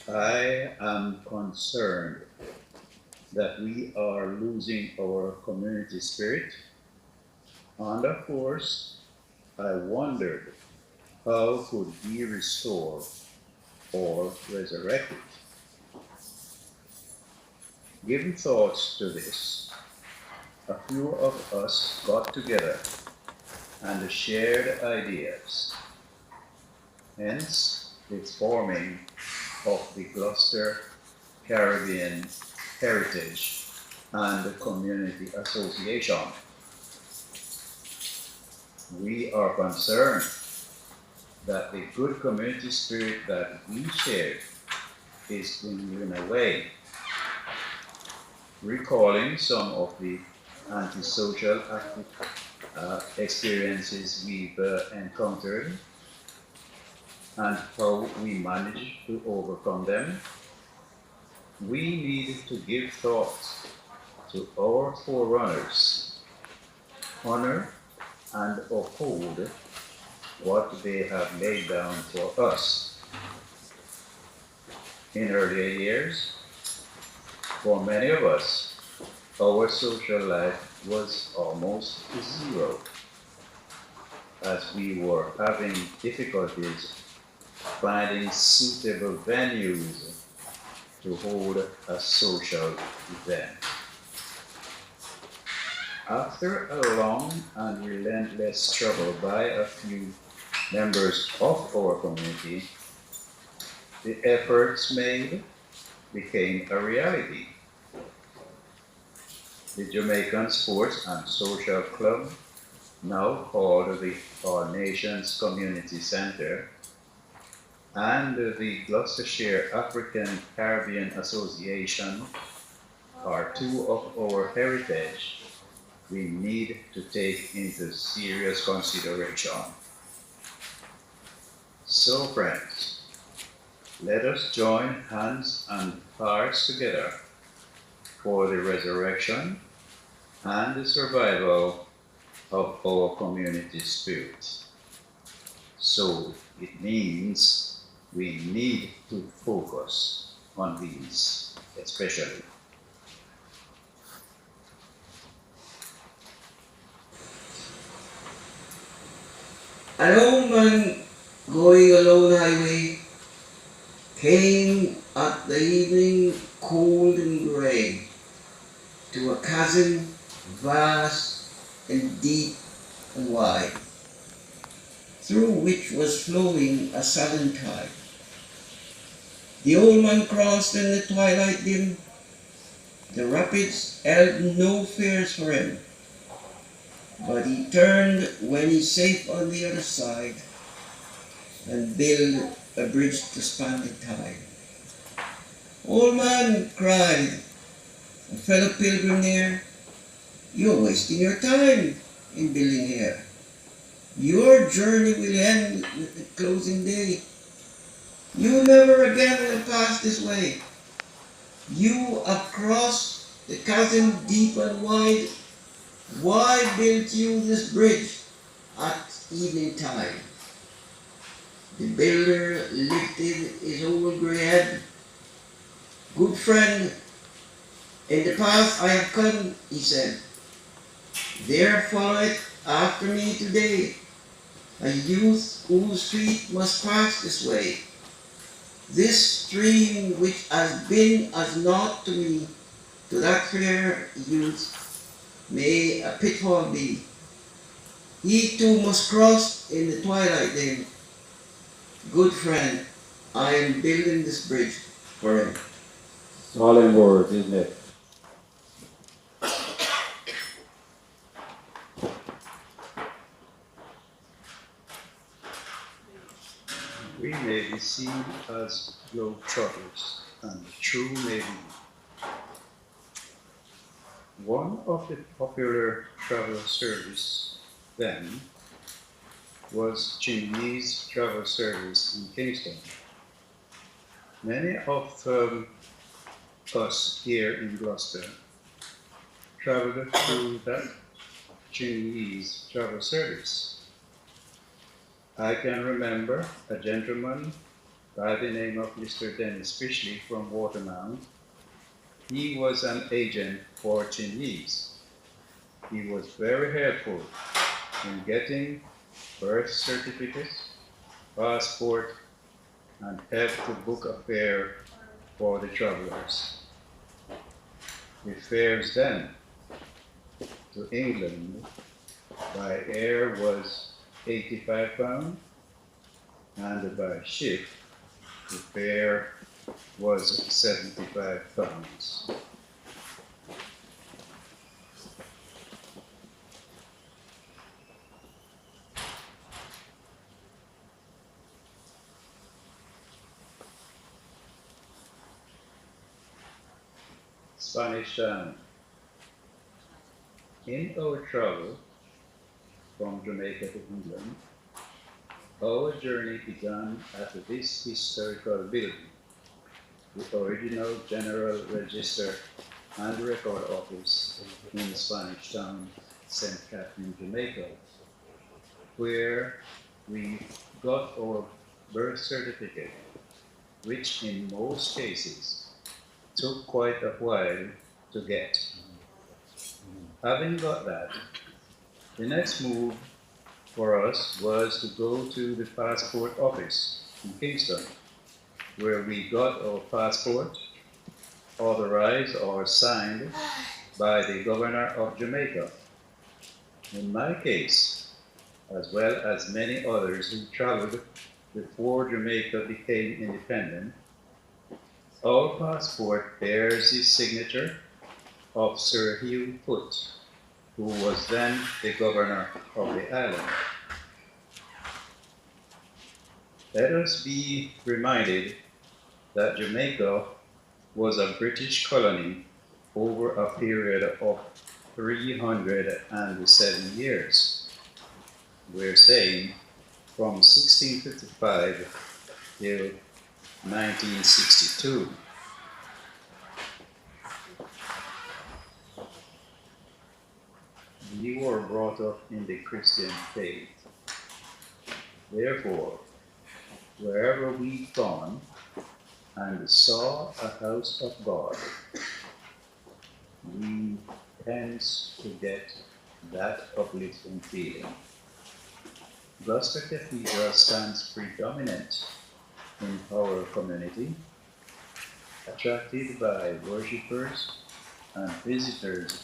I am concerned that we are losing our community spirit, and of course, I wondered how could we restore or resurrect it. Giving thoughts to this, a few of us got together and shared ideas, hence the forming of the Gloucester Caribbean Heritage and Community Association. We are concerned that the good community spirit that we share is dwindling away, recalling some of the antisocial experiences we've encountered and how we managed to overcome them. We need to give thought to our forerunners, honor and uphold what they have laid down for us. In earlier years, for many of us, our social life was almost zero, as we were having difficulties finding suitable venues to hold a social event. After a long and relentless struggle by a few members of our community, the efforts made became a reality. The Jamaican Sports and Social Club, now called the All Nations Community Center, and the Gloucestershire African Caribbean Association are two of our heritage we need to take into serious consideration. So friends, let us join hands and hearts together for the resurrection and the survival of our community spirit. So it means we need to focus on these especially. An old man going along the highway came at the evening cold and grey to a chasm vast and deep and wide, through which was flowing a sudden tide. The old man crossed in the twilight dim. The rapids held no fears for him, but he turned when he's safe on the other side and build a bridge to span the tide. Old man cried, a fellow pilgrim near, you're wasting your time in building here. Your journey will end with the closing day. You never again will pass this way. You have crossed the chasm deep and wide. Why built you this bridge at evening tide? The builder lifted his old grey head. Good friend, in the past I have come, he said. There followeth after me today a youth whose feet must pass this way. This stream which has been as naught to me, to that fair youth may a pitfall be. He too must cross in the twilight then. Good friend, I am building this bridge for him. Solemn words, isn't it? We may be seen as globetrotters, and true may be. One of the popular travel service then was Chinese travel service in Kingston. Many of us here in Gloucester traveled through that Chinese travel service. I can remember a gentleman by the name of Mr. Dennis Fishley from Watermount. He was an agent for Chinese. He was very helpful in getting birth certificates, passport, and helped to book a fare for the travelers. The fares then to England by air was £85, and by ship the fare was £75. Spanish Town. In our travel from Jamaica to England, our journey began at this historical building, the original General Register and Record Office in Spanish Town, St. Catherine, Jamaica, where we got our birth certificate, which in most cases took quite a while to get. Having got that, the next move for us was to go to the passport office in Kingston, where we got our passport authorized or signed by the governor of Jamaica. In my case, as well as many others who traveled before Jamaica became independent, our passport bears the signature of Sir Hugh Foote, who was then the governor of the island. Let us be reminded that Jamaica was a British colony over a period of 307 years. We're saying from 1655 till 1962. We were brought up in the Christian faith. Therefore, wherever we gone and saw a house of God, we tend to get that uplifting feeling. Gloucester Cathedral stands predominant in our community, attracted by worshippers and visitors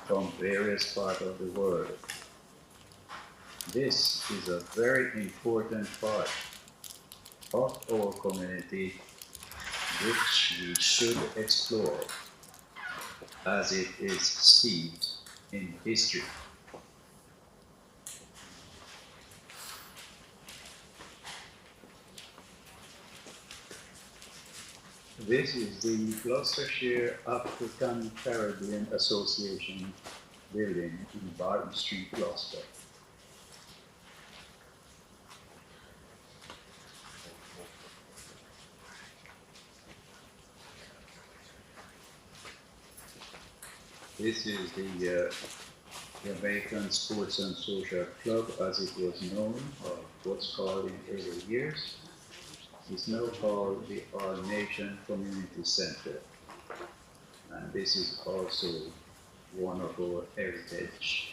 from various parts of the world. This is a very important part of our community which we should explore, as it is steeped in history. This is the Gloucestershire African Caribbean Association building in Barton Street, Gloucester. This is the Jamaican Sports and Social Club, as it was known, or what's called in early years. It's now called the All Nation Community Center. And this is also one of our heritage.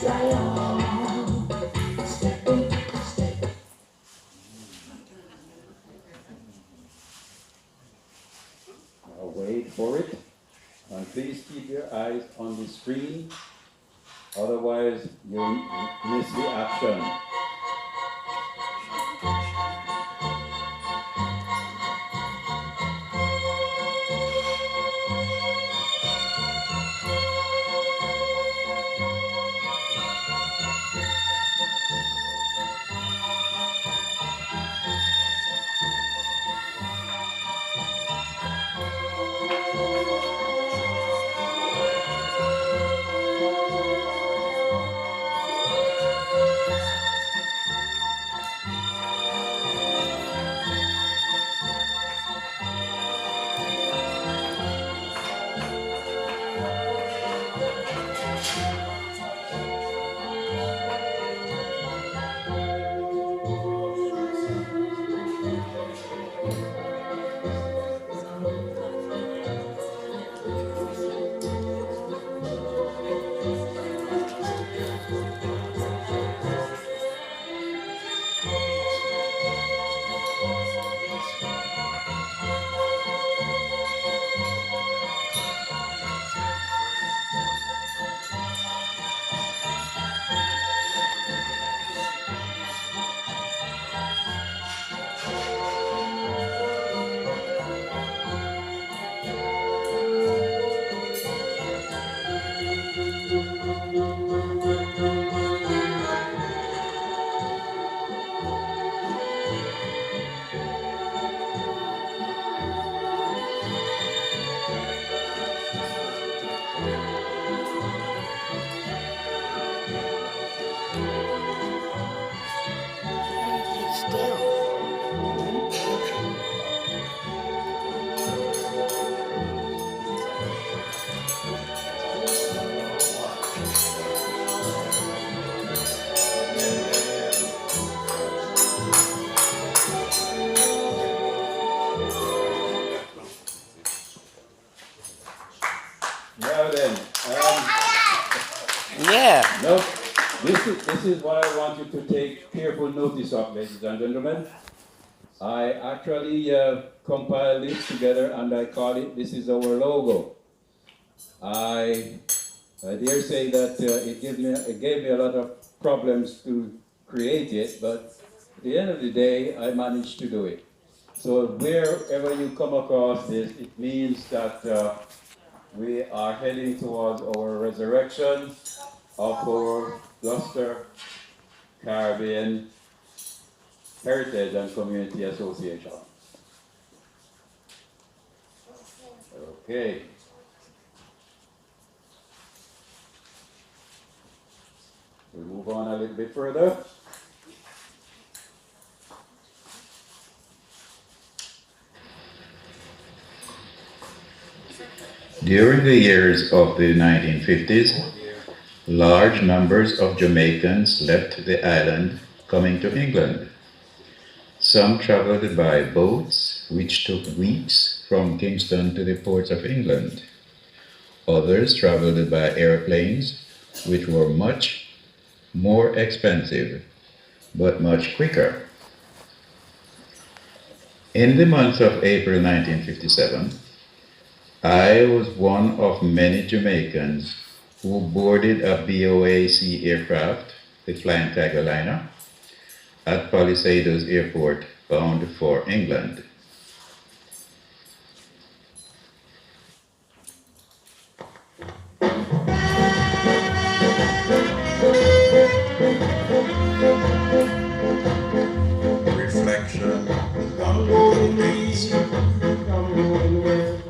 Now wait for it, and please keep your eyes on the screen, otherwise you'll miss the action. Now then, Yeah. no, this is what I want you to take careful notice of, ladies and gentlemen. I actually compiled this together and I call it, this is our logo. I dare say that it gave me a lot of problems to create it, but at the end of the day, I managed to do it. So wherever you come across this, it means that we are heading towards our resurrection of our Gloucester Caribbean Heritage and Community Association. Okay. We'll move on a little bit further. During the years of the 1950s, large numbers of Jamaicans left the island coming to England. Some traveled by boats, which took weeks from Kingston to the ports of England. Others traveled by airplanes, which were much more expensive, but much quicker. In the month of April 1957, I was one of many Jamaicans who boarded a BOAC aircraft, the Flying Tiger liner, at Palisadoes Airport bound for England. Reflection. Come going east, come going west,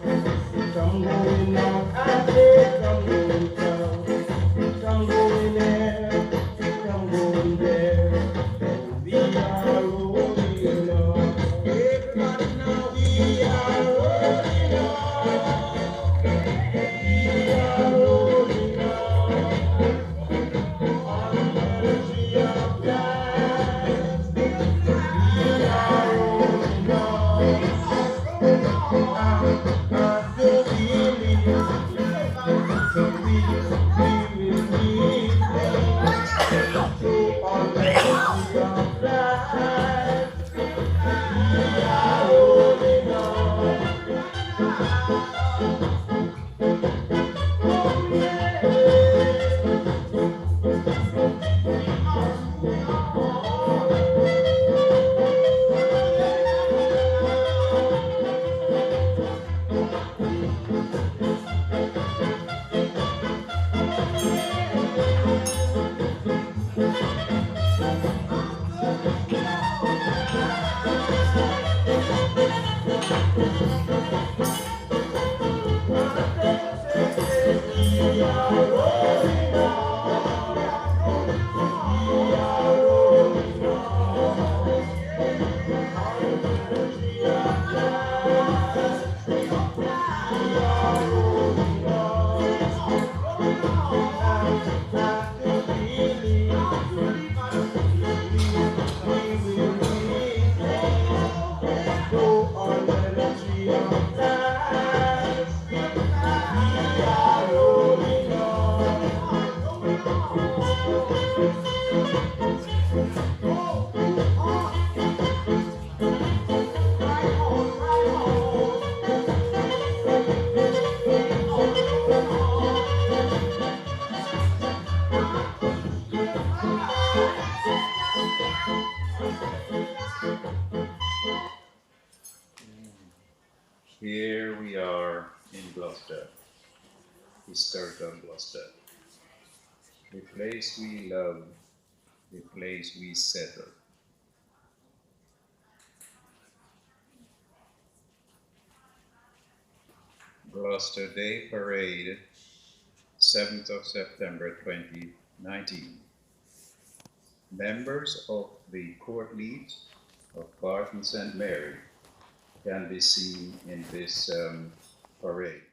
come going north, I say come going south, come going there, come going there. We are rolling on. Everybody Here we are in Gloucester, historical Gloucester, the place we love, the place we settle. Gloucester Day Parade, 7th of September 2019. Members of the Court Leet of Barton St. Mary can be seen in this parade.